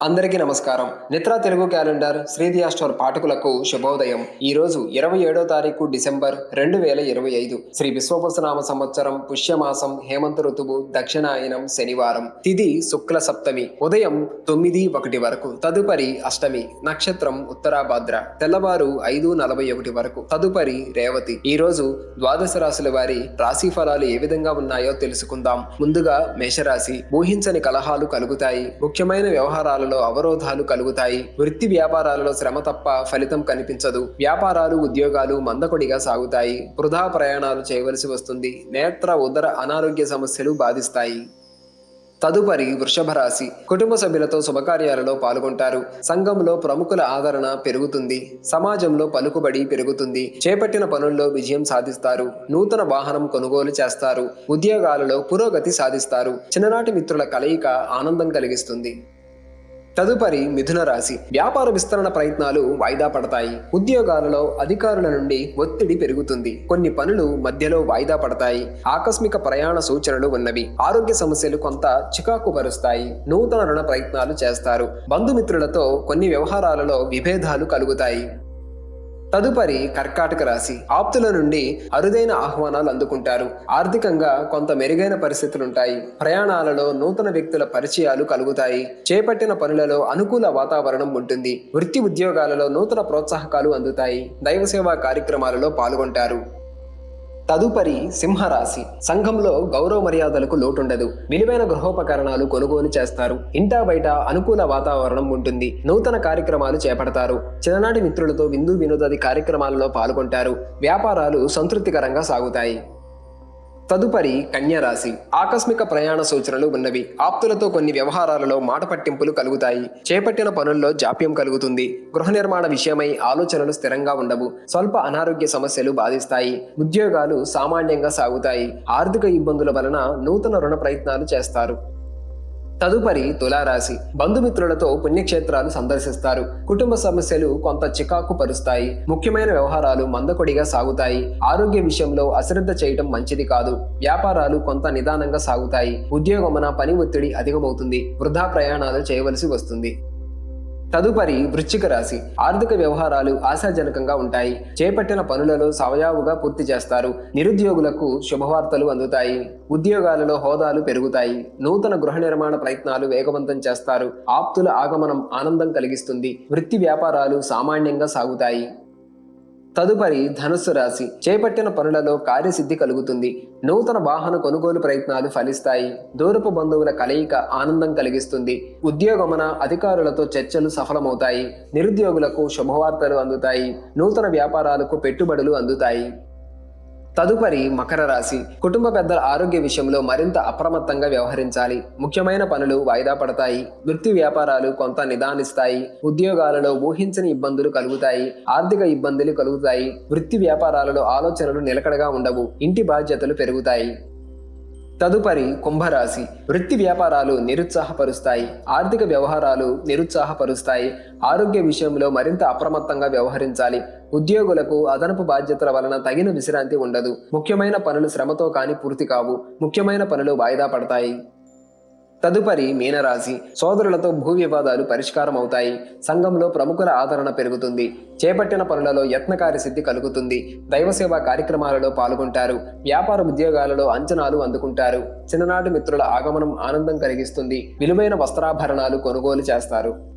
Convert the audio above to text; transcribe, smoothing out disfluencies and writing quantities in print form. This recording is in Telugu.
అందరికీ నమస్కారం. నిత్రా తెలుగు క్యాలెండర్ శ్రీదియా స్టోర్ పాఠకులకు శుభోదయం. ఈ రోజు 27వ తారీఖు డిసెంబర్ 2025 శ్రీ విశ్వవసునామ సంవత్సరం పుష్యమాసం హేమంత ఋతువు దక్షిణాయనం శనివారం. తిథి శుక్ల సప్తమి ఉదయం 9:01 వరకు. తదుపరి అష్టమి. నక్షత్రం ఉత్తరాభాద్ర. తెల్లవారు 5:41 వరకు. తదుపరి రేవతి. ఈ రోజు ద్వాదశ రాశుల వారి రాశి ఫలాలు ఏ విధంగా ఉన్నాయో తెలుసుకుందాం. ముందుగా మేషరాశి. ఊహించని కలహాలు కలుగుతాయి. ముఖ్యమైన వ్యవహారాలలో అవరోధాలు కలుగుతాయి. వృత్తి వ్యాపారాలలో శ్రమ తప్ప ఫలితం కనిపించదు. వ్యాపారాలు ఉద్యోగాలు మందకొడిగా సాగుతాయి. వృధా ప్రయాణాలు చేయవలసి వస్తుంది. నేత్ర ఉదర అనారోగ్య సమస్యలు బాధిస్తాయి. తదుపరి వృషభ రాశి. కుటుంబ సభ్యులతో శుభకార్యాలలో పాల్గొంటారు. సంఘంలో ప్రముఖుల ఆదరణ పెరుగుతుంది. సమాజంలో పలుకుబడి పెరుగుతుంది. చేపట్టిన పనుల్లో విజయం సాధిస్తారు. నూతన వాహనం కొనుగోలు చేస్తారు. ఉద్యోగాలలో పురోగతి సాధిస్తారు. చిన్ననాటి మిత్రుల కలయిక ఆనందం కలిగిస్తుంది. తదుపరి మిథున రాశి. వ్యాపార విస్తరణ ప్రయత్నాలు వాయిదా పడతాయి. ఉద్యోగాలలో అధికారుల నుండి ఒత్తిడి పెరుగుతుంది. కొన్ని పనులు మధ్యలో వాయిదా పడతాయి. ఆకస్మిక ప్రయాణ సూచనలు ఉన్నవి. ఆరోగ్య సమస్యలు కొంత చికాకు పరుస్తాయి. నూతన రుణ ప్రయత్నాలు చేస్తారు. బంధుమిత్రులతో కొన్ని వ్యవహారాలలో విభేదాలు కలుగుతాయి. తదుపరి కర్కాటక రాశి. ఆప్తుల నుండి అరుదైన ఆహ్వానాలు అందుకుంటారు. ఆర్థికంగా కొంత మెరుగైన పరిస్థితులుంటాయి. ప్రయాణాలలో నూతన వ్యక్తుల పరిచయాలు కలుగుతాయి. చేపట్టిన పనులలో అనుకూల వాతావరణం ఉంటుంది. వృత్తి ఉద్యోగాలలో నూతన ప్రోత్సాహకాలు అందుతాయి. దైవ సేవా కార్యక్రమాలలో పాల్గొంటారు. తదుపరి సింహరాశి. సంఘంలో గౌరవ మర్యాదలకు లోటుండదు. విలువైన గృహోపకరణాలు కొనుగోలు చేస్తారు. ఇంటా బయట అనుకూల వాతావరణం ఉంటుంది. నూతన కార్యక్రమాలు చేపడతారు. చిన్ననాటి మిత్రులతో విందు వినోదాది కార్యక్రమాలలో పాల్గొంటారు. వ్యాపారాలు సంతృప్తికరంగా సాగుతాయి. తదుపరి కన్యరాశి. ఆకస్మిక ప్రయాణ సూచనలు ఉన్నవి. ఆప్తులతో కొన్ని వ్యవహారాలలో మాట పట్టింపులు కలుగుతాయి. చేపట్టిన పనుల్లో జాప్యం కలుగుతుంది. గృహ నిర్మాణ విషయమై ఆలోచనలు స్థిరంగా ఉండవు. స్వల్ప అనారోగ్య సమస్యలు బాధిస్తాయి. ఉద్యోగాలు సామాన్యంగా సాగుతాయి. ఆర్థిక ఇబ్బందుల వలన నూతన రుణ ప్రయత్నాలు చేస్తారు. తదుపరి తులారాశి. బంధుమిత్రులతో పుణ్యక్షేత్రాలు సందర్శిస్తారు. కుటుంబ సమస్యలు కొంత చికాకు పరుస్తాయి. ముఖ్యమైన వ్యవహారాలు మందకొడిగా సాగుతాయి. ఆరోగ్య విషయంలో అశ్రద్ధ చేయటం మంచిది కాదు. వ్యాపారాలు కొంత నిదానంగా సాగుతాయి. ఉద్యోగమున పని ఒత్తిడి అధికమవుతుంది. వృధా ప్రయాణాలు చేయవలసి వస్తుంది. తదుపరి వృశ్చిక రాశి. ఆర్థిక వ్యవహారాలు ఆశాజనకంగా ఉంటాయి. చేపట్టిన పనులలో సవయావుగా పూర్తి చేస్తారు. నిరుద్యోగులకు శుభవార్తలు అందుతాయి. ఉద్యోగాలలో హోదాలు పెరుగుతాయి. నూతన గృహ నిర్మాణ ప్రయత్నాలు వేగవంతం చేస్తారు. ఆప్తుల ఆగమనం ఆనందం కలిగిస్తుంది. వృత్తి వ్యాపారాలు సామాన్యంగా సాగుతాయి. తదుపరి ధనుస్సు రాశి. చేపట్టిన పనులలో కార్యసిద్ధి కలుగుతుంది. నూతన వాహన కొనుగోలు ప్రయత్నాలు ఫలిస్తాయి. దూరపు బంధువుల కలయిక ఆనందం కలిగిస్తుంది. ఉద్యోగమున అధికారులతో చర్చలు సఫలమవుతాయి. నిరుద్యోగులకు శుభవార్తలు అందుతాయి. నూతన వ్యాపారాలకు పెట్టుబడులు అందుతాయి. తదుపరి మకర రాశి. కుటుంబ పెద్దల ఆరోగ్య విషయంలో మరింత అప్రమత్తంగా వ్యవహరించాలి. ముఖ్యమైన పనులు వాయిదా పడతాయి. వృత్తి వ్యాపారాలు కొంత నిదానిస్తాయి. ఉద్యోగాలలో ఊహించని ఇబ్బందులు కలుగుతాయి. ఆర్థిక ఇబ్బందులు కలుగుతాయి. వృత్తి వ్యాపారాలలో ఆలోచనలు నిలకడగా ఉండవు. ఇంటి బాధ్యతలు పెరుగుతాయి. తదుపరి కుంభరాశి. వృత్తి వ్యాపారాలు నిరుత్సాహపరుస్తాయి. ఆర్థిక వ్యవహారాలు నిరుత్సాహపరుస్తాయి. ఆరోగ్య విషయంలో మరింత అప్రమత్తంగా వ్యవహరించాలి. ఉద్యోగులకు అదనపు బాధ్యతల వలన తగిన విశ్రాంతి ఉండదు. ముఖ్యమైన పనులు శ్రమతో కాని పూర్తి కావు. ముఖ్యమైన పనులు వాయిదా పడతాయి. తదుపరి మీనరాశి. సోదరులతో భూ వివాదాలు పరిష్కారం అవుతాయి. సంఘంలో ప్రముఖుల ఆదరణ పెరుగుతుంది. చేపట్టిన పనులలో యత్నకార్య సిద్ధి కలుగుతుంది. దైవసేవా కార్యక్రమాలలో పాల్గొంటారు. వ్యాపార ఉద్యోగాలలో అంచనాలు అందుకుంటారు. చిన్ననాటి మిత్రుల ఆగమనం ఆనందం కలిగిస్తుంది. విలువైన వస్త్రాభరణాలు కొనుగోలు చేస్తారు.